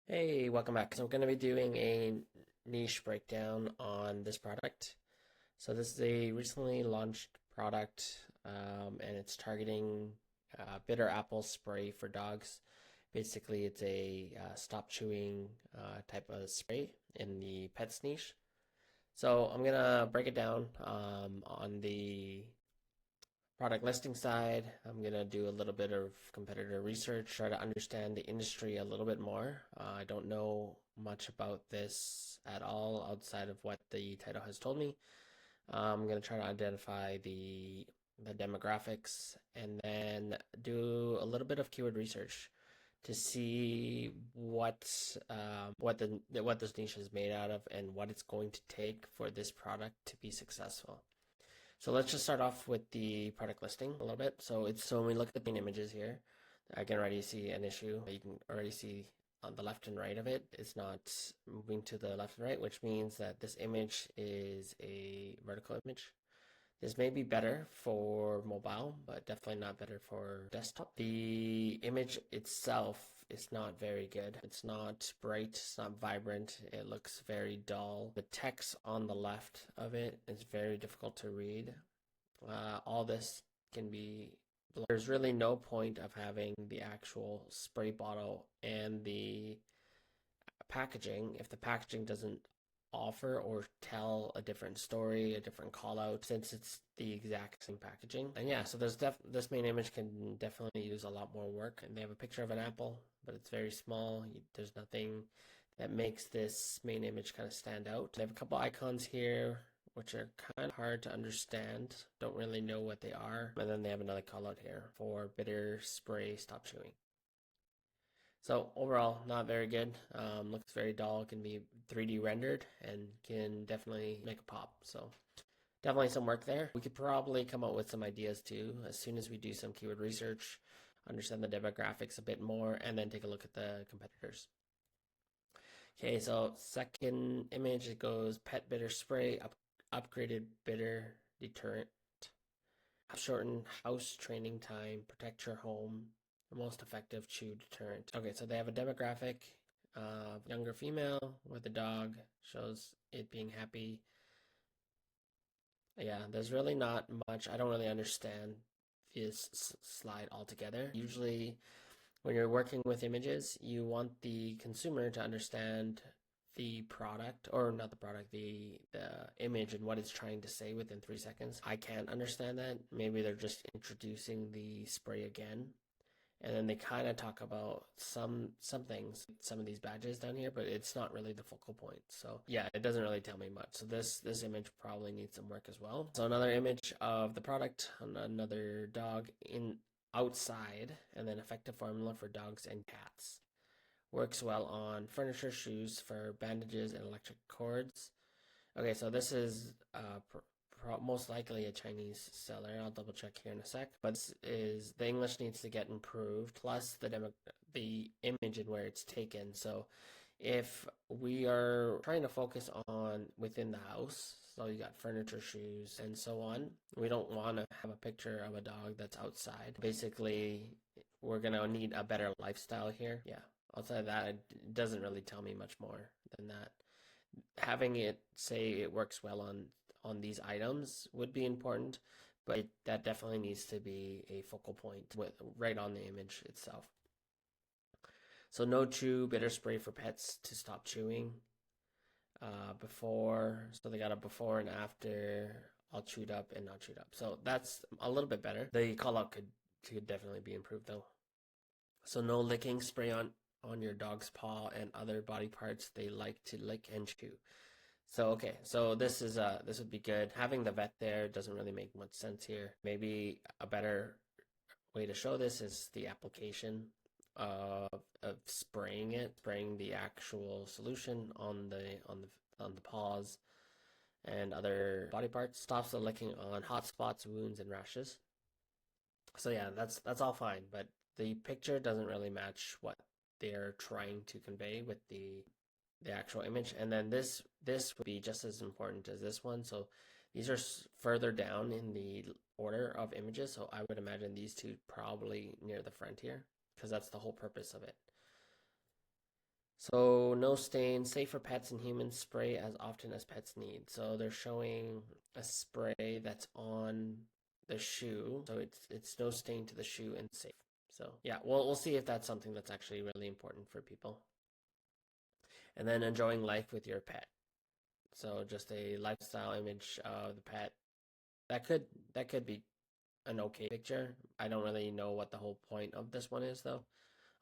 Hey, welcome back. So I'm going to be doing a niche breakdown on this product. So this is a recently launched product, and it's targeting bitter apple spray for dogs. Basically, it's a stop chewing type of spray in the pets niche. So I'm going to break it down on the product listing side. I'm going to do a little bit of competitor research, try to understand the industry a little bit more. I don't know much about this at all outside of what the title has told me. I'm going to try to identify the demographics and then do a little bit of keyword research to see what this niche is made out of and what it's going to take for this product to be successful. So let's just start off with the product listing a little bit. So when we look at the images here, I can already see an issue. You can already see on the left and right of it, it's not moving to the left and right, which means that this image is a vertical image. This may be better for mobile, but definitely not better for desktop. The image itself is not very good. It's not bright, it's not vibrant, it looks very dull. The text on the left of it is very difficult to read. All this can be blurred. There's really no point of having the actual spray bottle and the packaging if the packaging doesn't offer or tell a different story, a different call out, since it's the exact same packaging. And yeah, so this main image can definitely use a lot more work. And they have a picture of an apple, but it's very small. There's nothing that makes this main image kind of stand out. They have a couple icons here which are kind of hard to understand. Don't really know what they are. And then they have another call out here for bitter spray stop chewing. So overall, not very good. Looks very dull. Can be 3D rendered and can definitely make a pop. So definitely some work there. We could probably come up with some ideas too as soon as we do some keyword research, understand the demographics a bit more, and then take a look at the competitors. Okay, so second image, it goes pet bitter spray, upgraded bitter deterrent, shorten house training time, protect your home, the most effective chew deterrent. Okay, so they have a demographic of younger female with a dog, shows it being happy. Yeah, there's really not much. I don't really understand this slide altogether. Usually, when you're working with images, you want the consumer to understand the product, or not the product, the image and what it's trying to say within 3 seconds. I can't understand that. Maybe they're just introducing the spray again, and then they kind of talk about some things, some of these badges down here, but it's not really the focal point. So yeah, it doesn't really tell me much. So this image probably needs some work as well. So another image of the product, another dog in outside, and then effective formula for dogs and cats. Works well on furniture, shoes, for bandages, and electric cords. Okay, so this is most likely a Chinese seller. I'll double check here in a sec. But this is, the English needs to get improved, plus the image and where it's taken. So if we are trying to focus on within the house, so you got furniture, shoes, and so on, we don't want to have a picture of a dog that's outside. Basically, we're gonna need a better lifestyle here. Yeah. Outside of that, it doesn't really tell me much more than that. Having it say it works well on these items would be important, but that definitely needs to be a focal point with right on the image itself. So no chew bitter spray for pets to stop chewing. So they got a before and after, all chewed up and not chewed up. So that's a little bit better. The call out could definitely be improved though. So no licking, spray on your dog's paw and other body parts they like to lick and chew. So okay, so this would be good. Having the vet there doesn't really make much sense here. Maybe a better way to show this is the application of spraying the actual solution on the paws and other body parts. Stops the licking on hot spots, wounds, and rashes. So yeah, that's all fine, but the picture doesn't really match what they're trying to convey with the actual image. And then this would be just as important as this one. So these are further down in the order of images. So I would imagine these two probably near the front here, because that's the whole purpose of it. So no stain, safe for pets and humans, spray as often as pets need. So they're showing a spray that's on the shoe, so it's no stain to the shoe and safe. So yeah, we'll see if that's something that's actually really important for people. And then enjoying life with your pet. So just a lifestyle image of the pet. That could that could be an okay picture. I don't really know what the whole point of this one is though,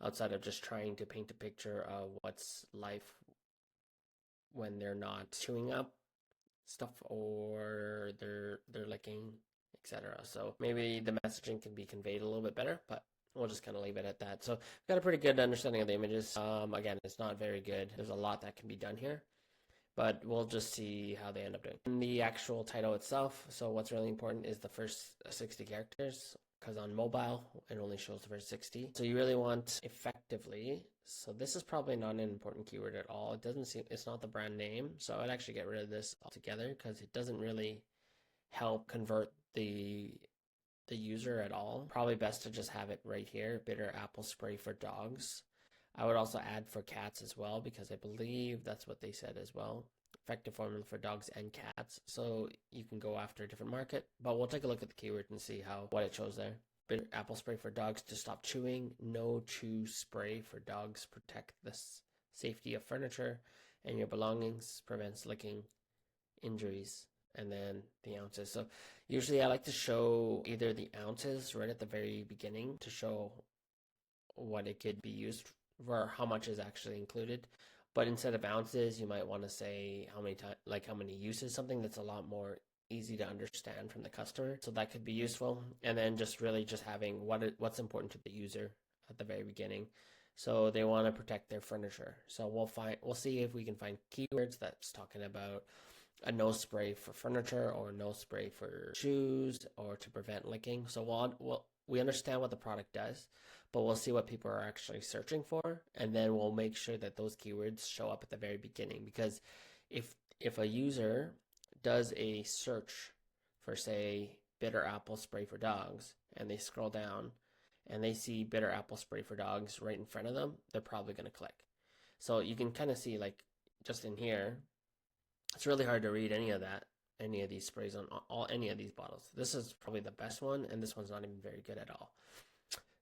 outside of just trying to paint a picture of what's life when they're not chewing up stuff or they're licking, etc. So maybe the messaging can be conveyed a little bit better, but we'll just kind of leave it at that. So I've got a pretty good understanding of the images. Again, it's not very good. There's a lot that can be done here, but we'll just see how they end up doing. In the actual title itself, so what's really important is the first 60 characters, because on mobile, it only shows the first 60. So you really want effectively, so this is probably not an important keyword at all. It doesn't seem, it's not the brand name, so I'd actually get rid of this altogether because it doesn't really help convert the user at all. Probably best to just have it right here, bitter apple spray for dogs. I would also add for cats as well because I believe that's what they said as well. Effective formula for dogs and cats. So you can go after a different market, but we'll take a look at the keyword and see what it shows there. Bitter apple spray for dogs to stop chewing. No chew spray for dogs. Protect the safety of furniture and your belongings. Prevents licking, injuries, and then the ounces. So usually I like to show either the ounces right at the very beginning to show what it could be used for, how much is actually included. But instead of ounces, you might want to say how many times, like how many uses, something that's a lot more easy to understand from the customer. So that could be useful. And then just really just having what's important to the user at the very beginning. So they want to protect their furniture. So we'll see if we can find keywords that's talking about a no spray for furniture or no spray for shoes or to prevent licking. So we understand what the product does, but we'll see what people are actually searching for, and then we'll make sure that those keywords show up at the very beginning. Because if a user does a search for, say, bitter apple spray for dogs, and they scroll down and they see bitter apple spray for dogs right in front of them, they're probably going to click. So you can kind of see, like, just in here, it's really hard to read any of these sprays on any of these bottles. This is probably the best one, and this one's not even very good at all.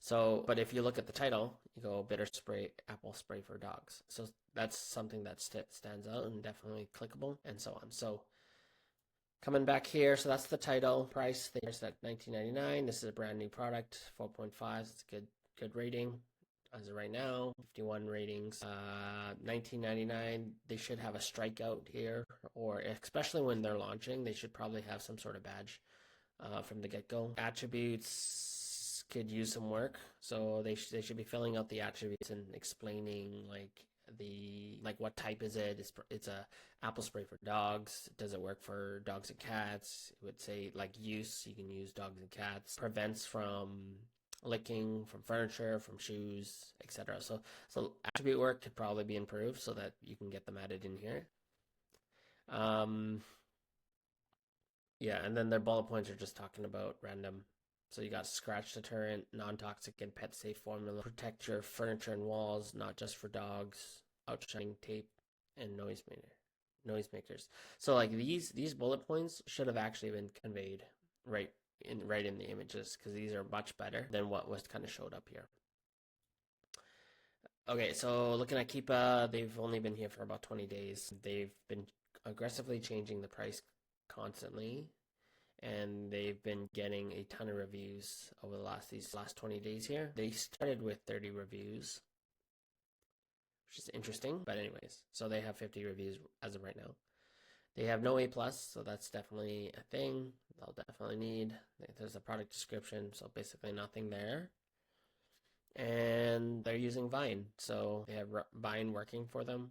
So, but if you look at the title, you go bitter spray, apple spray for dogs. So that's something that stands out and definitely clickable, and so on. So coming back here, so that's the title. Price, they priced at $19.99. This is a brand new product, 4.5. It's a good rating. As of right now, 51 ratings, $19.99. They should have a strikeout here, or especially when they're launching, they should probably have some sort of badge from the get-go. Attributes could use some work, so they should be filling out the attributes and explaining like what type is it. It's a apple spray for dogs. Does it work for dogs and cats? It would say like use. You can use dogs and cats. Prevents from licking, from furniture, from shoes, etc. So attribute work could probably be improved so that you can get them added in here. Yeah, and then their bullet points are just talking about random. So you got scratch deterrent, non-toxic and pet safe formula, protect your furniture and walls, not just for dogs, outshining tape, and noisemakers. So like these bullet points should have actually been conveyed right in the images, because these are much better than what was kind of showed up here. Okay, so looking at Keepa, they've only been here for about 20 days. They've been aggressively changing the price constantly, and they've been getting a ton of reviews over these last 20 days here. They started with 30 reviews, which is interesting, but anyways, so they have 50 reviews as of right now. They have no A+, so that's definitely a thing they'll definitely need. There's a product description, so basically nothing there. And they're using Vine, so they have Vine working for them,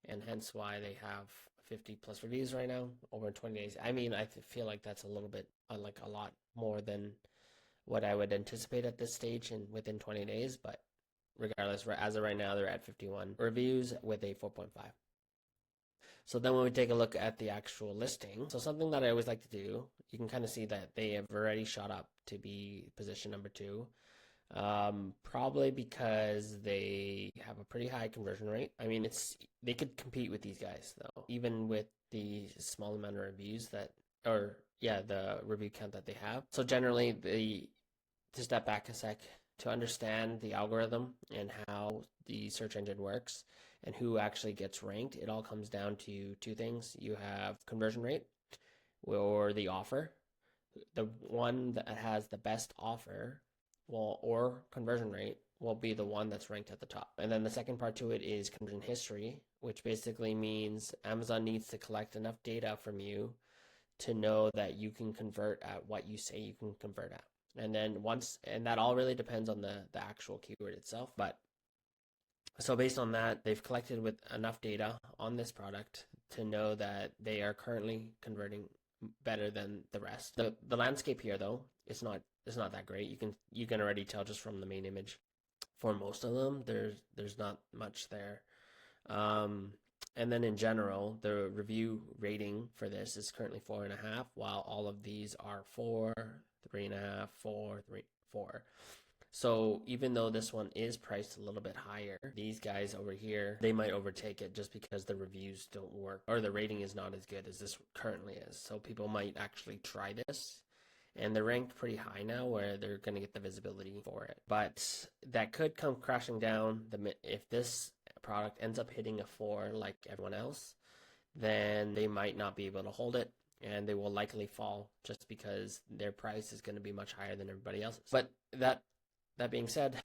and hence why they have 50 plus reviews right now over 20 days. I mean, I feel like that's a little bit, like a lot more than what I would anticipate at this stage and within 20 days, but regardless, as of right now, they're at 51 reviews with a 4.5. So then when we take a look at the actual listing, so something that I always like to do, you can kind of see that they have already shot up to be position number 2. Probably because they have a pretty high conversion rate. I mean, they could compete with these guys though, even with the small amount of reviews that, or yeah, the review count that they have. So generally, to step back a sec, to understand the algorithm and how the search engine works and who actually gets ranked, it all comes down to two things. You have conversion rate or the offer. The one that has the best offer or conversion rate will be the one that's ranked at the top. And then the second part to it is conversion history, which basically means Amazon needs to collect enough data from you to know that you can convert at what you say you can convert at. And then and that all really depends on the actual keyword itself. But so based on that, they've collected with enough data on this product to know that they are currently converting better than the rest. The landscape here though is not that great. You can already tell just from the main image. For most of them, there's not much there. And then in general, the review rating for this is currently 4.5, while all of these are 4, 3.5, 4, 3, 4. So even though this one is priced a little bit higher, these guys over here, they might overtake it just because the reviews don't work or the rating is not as good as this currently is. So people might actually try this, and they're ranked pretty high now where they're going to get the visibility for it. But that could come crashing down if this product ends up hitting a 4 like everyone else, then they might not be able to hold it, and they will likely fall just because their price is going to be much higher than everybody else's. But that being said,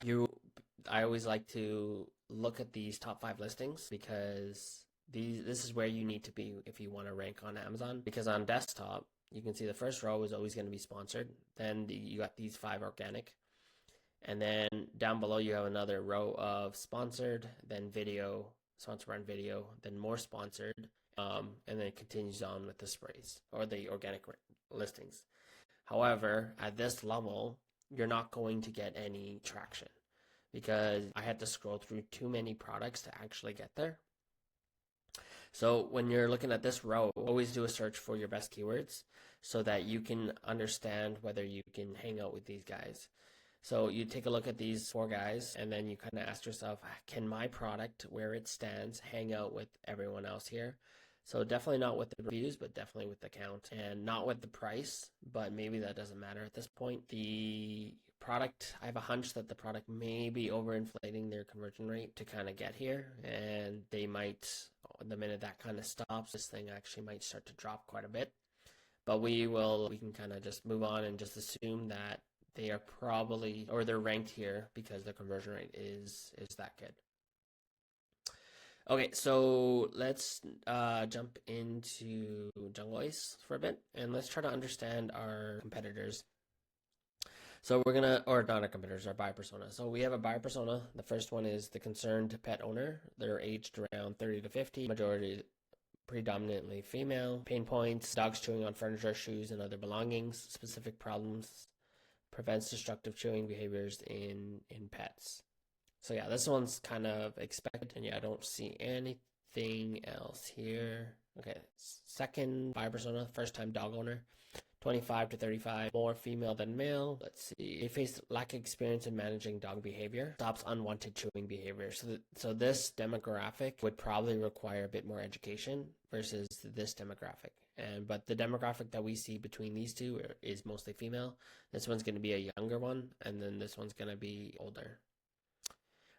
I always like to look at these top 5 listings because this is where you need to be if you want to rank on Amazon. Because on desktop, you can see the first row is always going to be sponsored. Then you got these 5 organic. And then down below you have another row of sponsored, then video, sponsor brand video, then more sponsored, and then it continues on with the sprays or the organic listings. However, at this level, you're not going to get any traction because I had to scroll through too many products to actually get there. So when you're looking at this row, always do a search for your best keywords so that you can understand whether you can hang out with these guys. So you take a look at these 4 guys and then you kind of ask yourself, can my product, where it stands, hang out with everyone else here? So definitely not with the reviews, but definitely with the count, and not with the price, but maybe that doesn't matter at this point. The product, I have a hunch that the product may be overinflating their conversion rate to kind of get here, and they might, the minute that kind of stops, this thing actually might start to drop quite a bit. But we can kind of just move on and just assume that they are probably, or they're ranked here because their conversion rate is that good. Okay, so let's jump into Jungle Ice for a bit, and let's try to understand our competitors. So we're gonna, or not our competitors, our buyer persona. So we have a buyer persona. The first one is the concerned pet owner. They're aged around 30 to 50, majority predominantly female. Pain points: dogs chewing on furniture, shoes, and other belongings. Specific problems: prevents destructive chewing behaviors in pets. So yeah, this one's kind of expected, and yeah, I don't see anything else here. Okay, second buyer persona, first time dog owner, 25 to 35, more female than male. Let's see, they face lack of experience in managing dog behavior, stops unwanted chewing behavior. So this demographic would probably require a bit more education versus this demographic. But the demographic that we see between these two is mostly female. This one's going to be a younger one, and then this one's going to be older.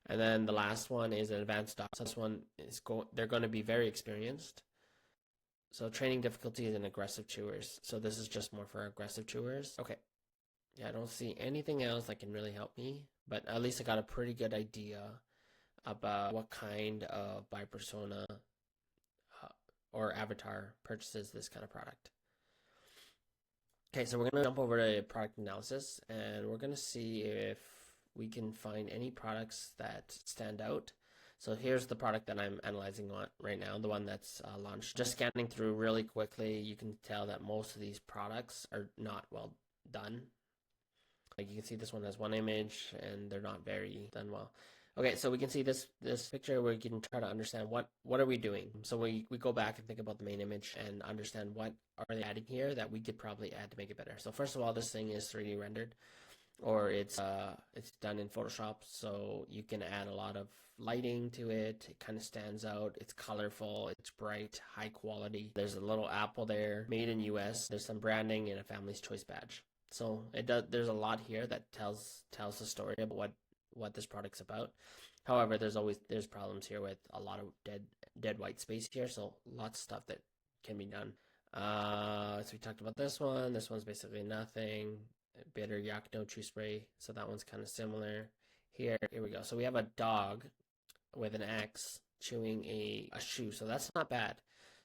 And then the last one is an advanced dog. So this one is they're going to be very experienced. So training difficulties and aggressive chewers. So this is just more for aggressive chewers. Okay. Yeah, I don't see anything else that can really help me, but at least I got a pretty good idea about what kind of buyer persona or avatar purchases this kind of product. Okay, so we're going to jump over to product analysis, and we're going to see if we can find any products that stand out. So here's the product that I'm analyzing on right now, the one that's launched. Just scanning through really quickly, you can tell that most of these products are not well done. Like you can see this one has one image and they're not very done well. Okay, so we can see this picture where we can try to understand what are we doing. So we go back and think about the main image and understand what are they adding here that we could probably add to make it better. So first of all, this thing is 3D rendered. or it's done in Photoshop, so you can add a lot of lighting to it. It kind of stands out. It's colorful, it's bright, high quality. There's a little apple there, made in US. There's some branding and a family's choice badge. So it does, there's a lot here that tells the story about what this product's about. However, there's problems here with a lot of dead white space here, so lots of stuff that can be done. So we talked about this one. This one's basically nothing. Bitter yak no chew spray. So that one's kind of similar. Here we go. So we have a dog with an axe chewing a shoe. So that's not bad.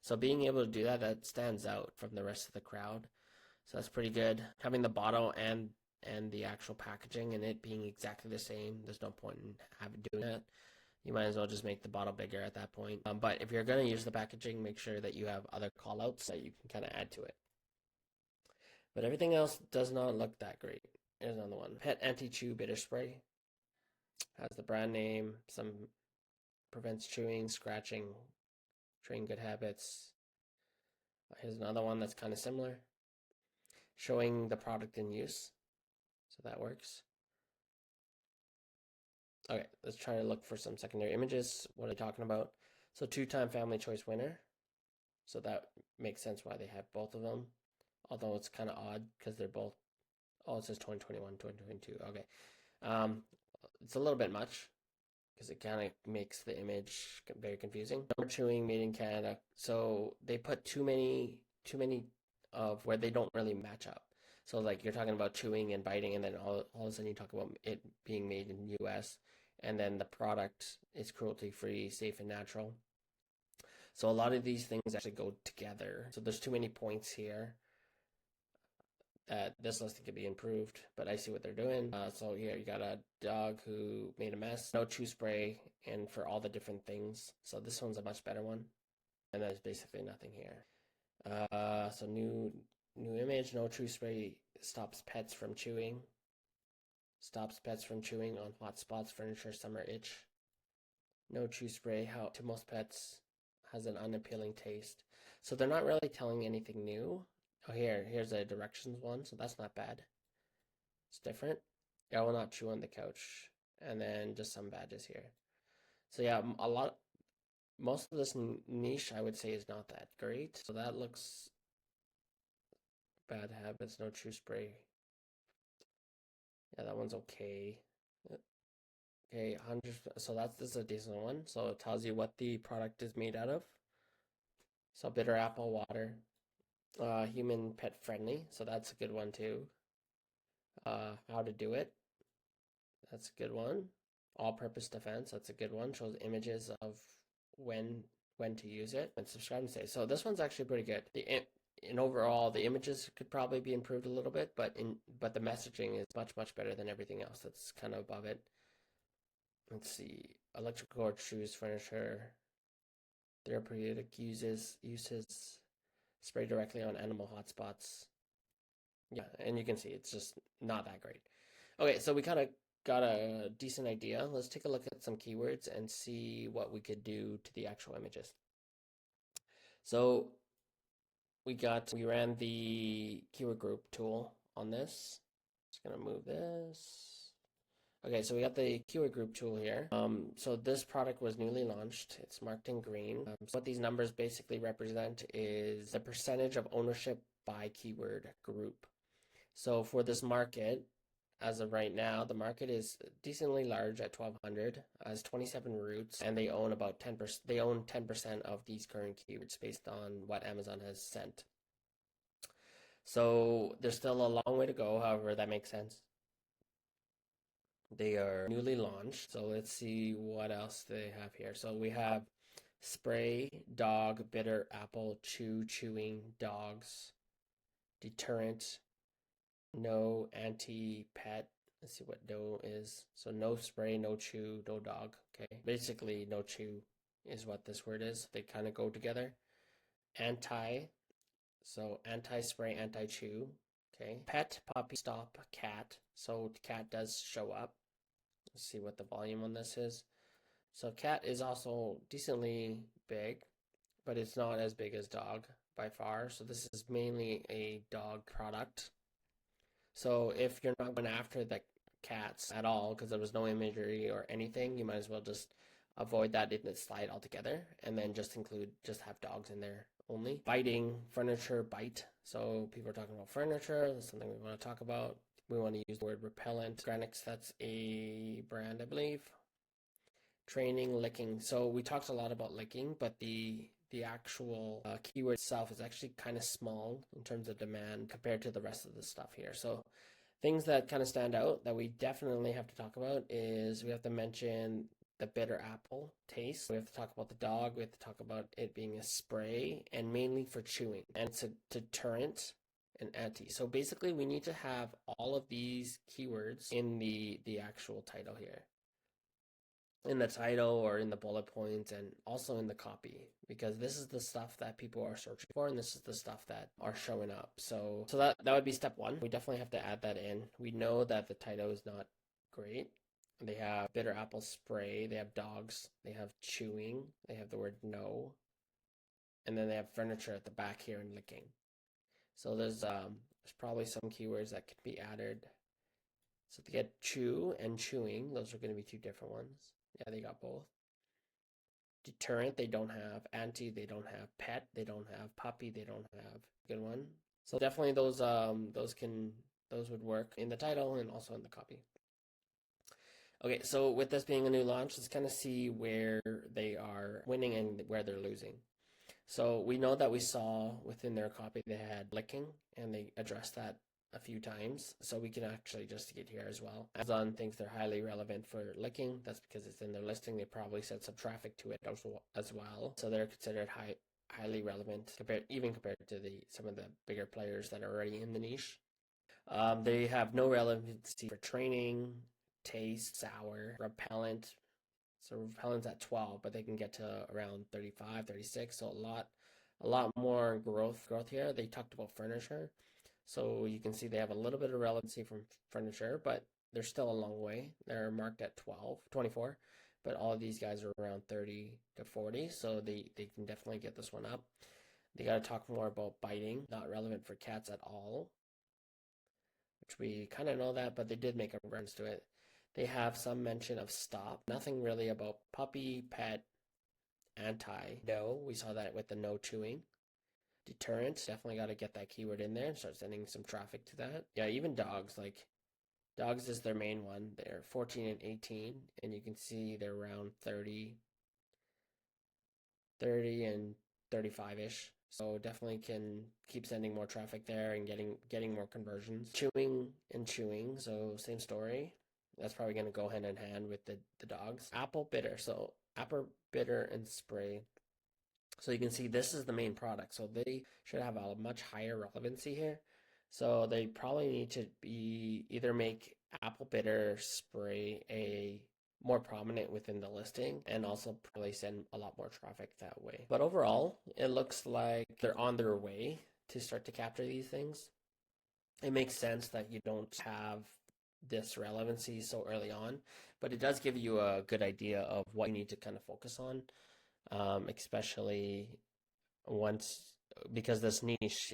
So being able to do that, that stands out from the rest of the crowd. So that's pretty good. Having the bottle and the actual packaging and it being exactly the same, there's no point in doing that. You might as well just make the bottle bigger at that point. But if you're going to use the packaging, make sure that you have other callouts that you can kind of add to it. But everything else does not look that great. Here's another one. Pet Anti-Chew Bitter Spray. Has the brand name. Some prevents chewing, scratching, train good habits. Here's another one that's kind of similar. Showing the product in use. So that works. Okay, let's try to look for some secondary images. What are they talking about? So 2-time family choice winner. So that makes sense why they have both of them. Although it's kind of odd because they're both, oh, it says 2021, 2022. Okay. It's a little bit much because it kind of makes the image very confusing. No chewing made in Canada. So they put too many of where they don't really match up. So like you're talking about chewing and biting, and then all of a sudden you talk about it being made in US, and then the product is cruelty free, safe and natural. So a lot of these things actually go together. So there's too many points here. This listing could be improved, but I see what they're doing. So here you got a dog who made a mess, no chew spray, and for all the different things. So this one's a much better one, and there's basically nothing here. So new image, no chew spray stops pets from chewing. Stops pets from chewing on hot spots, furniture, summer itch. No chew spray, how to most pets has an unappealing taste. So they're not really telling anything new. Oh, here's a directions one, so that's not bad. It's different. I will not chew on the couch. And then just some badges here. So yeah, most of this niche I would say is not that great. So that looks bad habits, no chew spray. Yeah, that one's okay. Okay, 100. So this is a decent one. So it tells you what the product is made out of. So bitter apple water. Human pet friendly, so that's a good one too. How to do it, that's a good one. All-purpose defense, that's a good one. Shows images of when to use it, and subscribe and stay. So this one's actually pretty good. In overall, the images could probably be improved a little bit, but the messaging is much better than everything else that's kind of above it. Let's see, electric cord, shoes, furniture, therapeutic uses, spray directly on animal hotspots. Yeah, and you can see it's just not that great. Okay, so we kind of got a decent idea. Let's take a look at some keywords and see what we could do to the actual images. So we ran the keyword group tool on this. Just gonna move this. Okay, so we got the keyword group tool here. So this product was newly launched. It's marked in green. So what these numbers basically represent is the percentage of ownership by keyword group. So for this market, as of right now, the market is decently large at 1,200, has 27 routes, and they own about 10%. They own 10% of these current keywords based on what Amazon has sent. So there's still a long way to go. However, that makes sense. They are newly launched. So let's see what else they have here. So we have spray, dog, bitter, apple, chewing, dogs, deterrent, no anti-pet. Let's see what no is. So no spray, no chew, no dog. Okay. Basically, no chew is what this word is. They kind of go together. Anti. So anti-spray, anti-chew. Okay. Pet, puppy, stop, cat. So cat does show up. Let's see what the volume on this is. So cat is also decently big, but it's not as big as dog by far. So this is mainly a dog product. So if you're not going after the cats at all because there was no imagery or anything, you might as well just avoid that in the slide altogether and then just have dogs in there only. Biting, furniture, bite. So people are talking about furniture. That's something we want to talk about. We want to use the word repellent. Granix, that's a brand, I believe. Training, licking. So we talked a lot about licking, but the actual keyword itself is actually kind of small in terms of demand compared to the rest of the stuff here. So things that kind of stand out that we definitely have to talk about is we have to mention the bitter apple taste. We have to talk about the dog. We have to talk about it being a spray and mainly for chewing. And it's a deterrent and anti. So basically we need to have all of these keywords in the actual title here. In the title or in the bullet points and also in the copy, because this is the stuff that people are searching for and this is the stuff that are showing up. So that would be step one. We definitely have to add that in. We know that the title is not great. They have bitter apple spray, they have dogs, they have chewing, they have the word no, and then they have furniture at the back here and licking. So there's probably some keywords that could be added. So to get chew and chewing, those are going to be two different ones. Yeah, they got both. Deterrent, they don't have. Anti, they don't have. Pet, they don't have. Puppy, they don't have. Good one. So definitely those would work in the title and also in the copy. Okay, so with this being a new launch, let's kind of see where they are winning and where they're losing. So we know that we saw within their copy they had licking, and they addressed that a few times. So we can actually just get here as well. Amazon thinks they're highly relevant for licking. That's because it's in their listing. They probably sent some traffic to it as well. So they're considered highly relevant compared to some of the bigger players that are already in the niche. They have no relevancy for training, taste, sour, repellent. So repellent's at 12, but they can get to around 35, 36. So a lot more growth here. They talked about furniture. So you can see they have a little bit of relevancy from furniture, but they're still a long way. They're marked at 24, but all of these guys are around 30 to 40. So they can definitely get this one up. They got to talk more about biting, not relevant for cats at all, which we kind of know that, but they did make a reference to it. They have some mention of stop, nothing really about puppy, pet, anti. No, we saw that with the no chewing. Deterrence, definitely got to get that keyword in there and start sending some traffic to that. Yeah, even dogs, like dogs is their main one. They're 14 and 18, and you can see they're around 30 and 35-ish. So definitely can keep sending more traffic there and getting more conversions. Chewing and chewing, so same story. That's probably going to go hand in hand with the dogs. Apple bitter, so apple bitter and spray. So you can see this is the main product. So they should have a much higher relevancy here. So they probably need to be either make apple bitter spray a more prominent within the listing and also probably send a lot more traffic that way. But overall, it looks like they're on their way to start to capture these things. It makes sense that you don't have this relevancy so early on, but it does give you a good idea of what you need to kind of focus on, especially once because this niche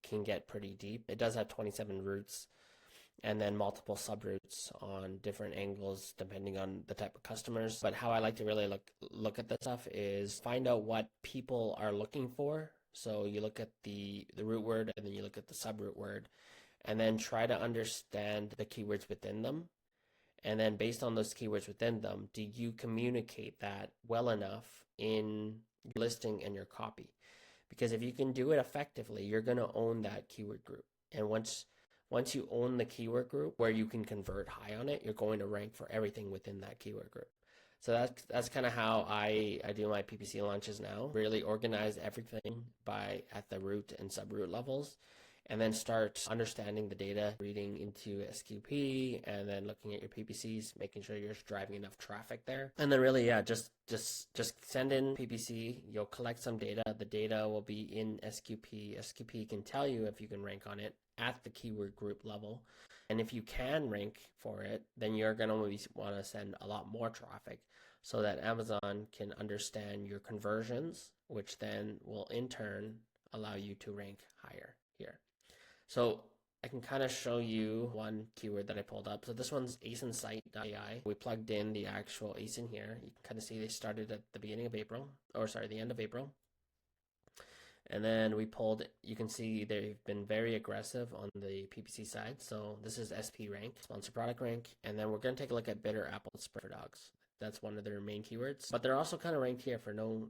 can get pretty deep. It does have 27 routes and then multiple subroutes on different angles depending on the type of customers. But how I like to really look at this stuff is find out what people are looking for. So you look at the root word and then you look at the subroot word and then try to understand the keywords within them. And then based on those keywords within them, do you communicate that well enough in your listing and your copy? Because if you can do it effectively, you're going to own that keyword group. And once you own the keyword group where you can convert high on it, you're going to rank for everything within that keyword group. So that's kind of how I do my PPC launches now. Really organize everything at the root and subroot levels, and then start understanding the data, reading into SQP, and then looking at your PPCs, making sure you're driving enough traffic there. And then really, yeah, just send in PPC. You'll collect some data. The data will be in SQP. SQP can tell you if you can rank on it at the keyword group level. And if you can rank for it, then you're going to want to send a lot more traffic so that Amazon can understand your conversions, which then will in turn allow you to rank higher here. So I can kind of show you one keyword that I pulled up. So this one's asinsight.ai. We plugged in the actual asin here. You can kind of see they started at the beginning of April, or sorry, the end of April. And then we pulled, you can see they've been very aggressive on the PPC side. So this is SP rank, sponsor product rank. And then we're going to take a look at bitter apple spray for dogs. That's one of their main keywords. But they're also kind of ranked here for no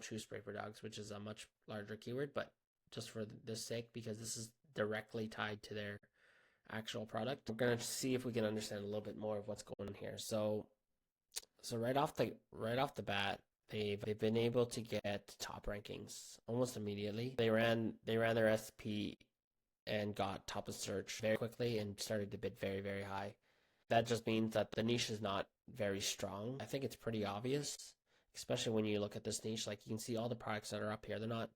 chew spray for dogs, which is a much larger keyword. But just for this sake, because this is directly tied to their actual product, we're going to see if we can understand a little bit more of what's going on here. So right off the bat, they've been able to get top rankings almost immediately. They ran their SP and got top of search very quickly and started to bid very, very high. That just means that the niche is not very strong. I think it's pretty obvious, especially when you look at this niche. Like, you can see all the products that are up here, they're not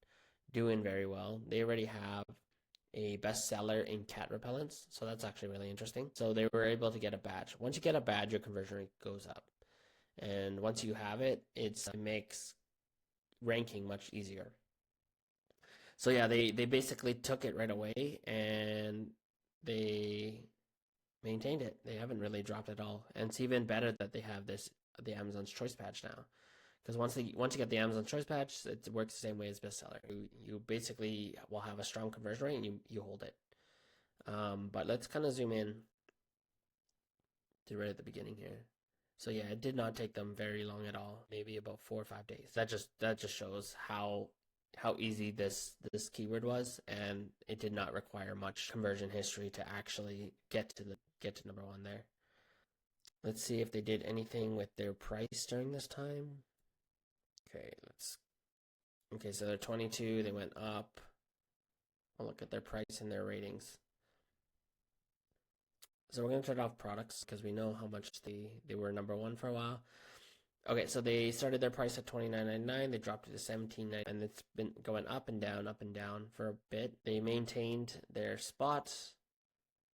doing very well. They already have a bestseller in cat repellents, so that's actually really interesting. So they were able to get a badge. Once you get a badge, your conversion rate goes up. And once you have it, it makes ranking much easier. So yeah, they basically took it right away and they maintained it. They haven't really dropped at all. And it's even better that they have the Amazon's Choice Badge now. Because once you get the Amazon Choice Badge, it works the same way as bestseller. You basically will have a strong conversion rate and you hold it. But let's kind of zoom in to right at the beginning here. So yeah, it did not take them very long at all, maybe about 4 or 5 days. That just shows how easy this keyword was, and it did not require much conversion history to actually get to number one there. Let's see if they did anything with their price during this time. Okay, so they're 22, they went up. I'll look at their price and their ratings. So we're going to turn off products because we know how much they were number one for a while. Okay, so they started their price at $29.99. They dropped it to $17.99, and it's been going up and down for a bit. They maintained their spots.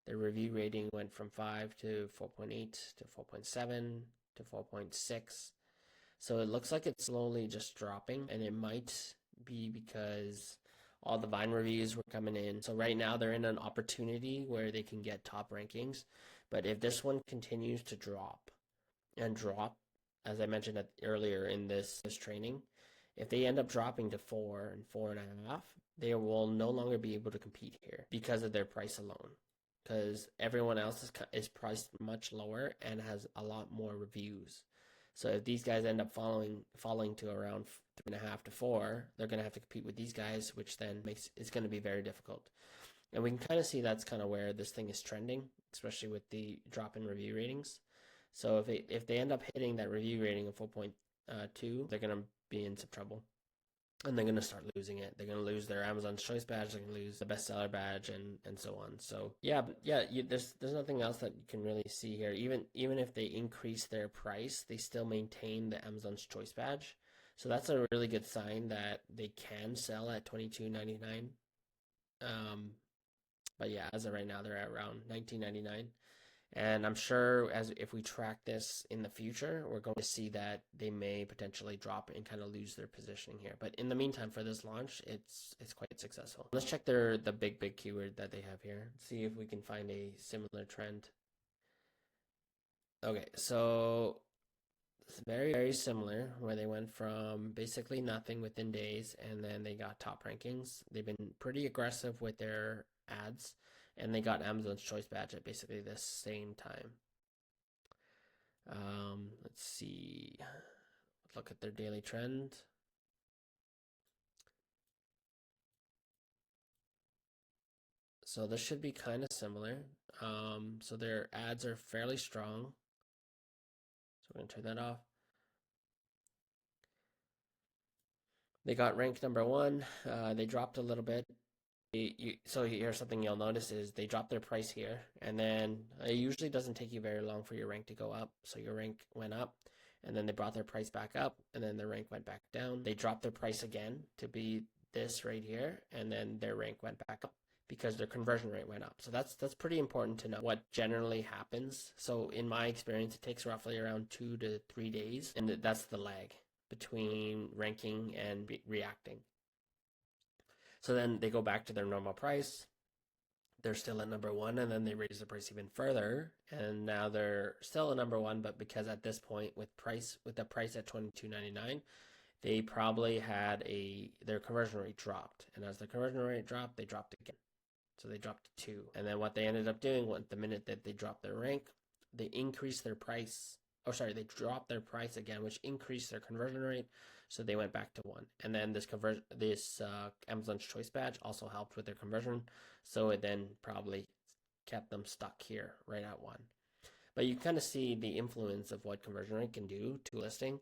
Their review rating went from 5 to 4.8 to 4.7 to 4.6. So it looks like it's slowly just dropping, and it might be because all the Vine reviews were coming in. So right now they're in an opportunity where they can get top rankings. But if this one continues to drop, as I mentioned earlier in this training, if they end up dropping to 4 and 4.5, they will no longer be able to compete here because of their price alone. Because everyone else is priced much lower and has a lot more reviews. So if these guys end up falling to around 3.5 to 4, they're going to have to compete with these guys, which then it's going to be very difficult. And we can kind of see that's kind of where this thing is trending, especially with the drop in review ratings. So if they end up hitting that review rating of 4.2, they're going to be in some trouble. And they're going to start losing it. They're going to lose their Amazon's Choice Badge. They're going to lose the bestseller badge, and so on. So there's nothing else that you can really see here. Even if they increase their price, they still maintain the Amazon's Choice Badge. So that's a really good sign that they can sell at $22.99. But yeah, as of right now, they're at around $19.99. And I'm sure if we track this in the future, we're going to see that they may potentially drop and kind of lose their positioning here. But in the meantime, for this launch, it's quite successful. Let's check the big keyword that they have here. See if we can find a similar trend. Okay, so it's very, very similar, where they went from basically nothing within days, and then they got top rankings. They've been pretty aggressive with their ads, and they got Amazon's Choice Badge at basically the same time. Let's see. Look at their daily trend. So this should be kind of similar. So their ads are fairly strong. So we're going to turn that off. They got ranked number one. They dropped a little bit. So here's something you'll notice is they drop their price here, and then it usually doesn't take you very long for your rank to go up. So your rank went up, and then they brought their price back up, and then their rank went back down. They dropped their price again to be this right here, and then their rank went back up because their conversion rate went up. So that's pretty important to know what generally happens. So in my experience, it takes roughly around 2 to 3 days, and that's the lag between ranking and reacting. So then they go back to their normal price. they're still at number one, and then they raised the price even further, and now they're still at number one. But because at this point, with the price at $22.99, they probably had their conversion rate dropped, and as the conversion rate dropped, they dropped again. So they dropped to 2. And then what they ended up doing, the minute that they dropped their rank, they increased their price. Oh, sorry, they dropped their price again, which increased their conversion rate. So they went back to 1. And then this Amazon's Choice badge also helped with their conversion. So it then probably kept them stuck here right at 1. But you kind of see the influence of what conversion rate can do to a listing.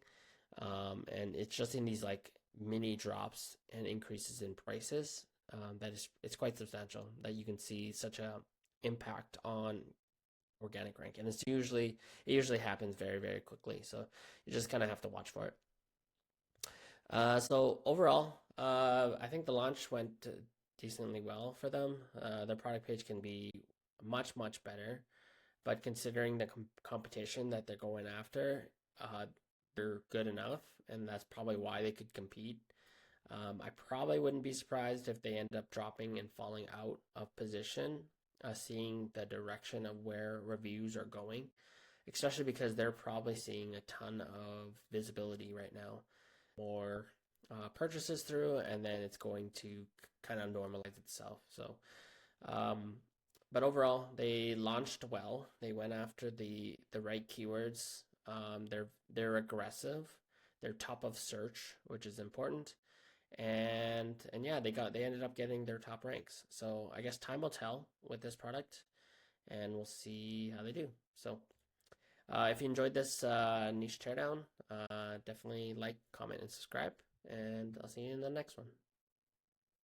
And it's just in these like mini drops and increases in prices it's quite substantial that you can see such a impact on organic rank, and it usually happens very, very quickly. So you just kind of have to watch for it. So overall, I think the launch went decently well for them. Their product page can be much, much better, but considering the competition that they're going after, they're good enough, and that's probably why they could compete. I probably wouldn't be surprised if they end up dropping and falling out of position, seeing the direction of where reviews are going, especially because they're probably seeing a ton of visibility right now, more purchases through, and then it's going to kind of normalize itself. So, but overall, they launched well. They went after the right keywords. They're aggressive. They're top of search, which is important. And yeah, they ended up getting their top ranks. So I guess time will tell with this product, and we'll see how they do. So if you enjoyed this niche teardown, definitely like, comment, and subscribe, and I'll see you in the next one.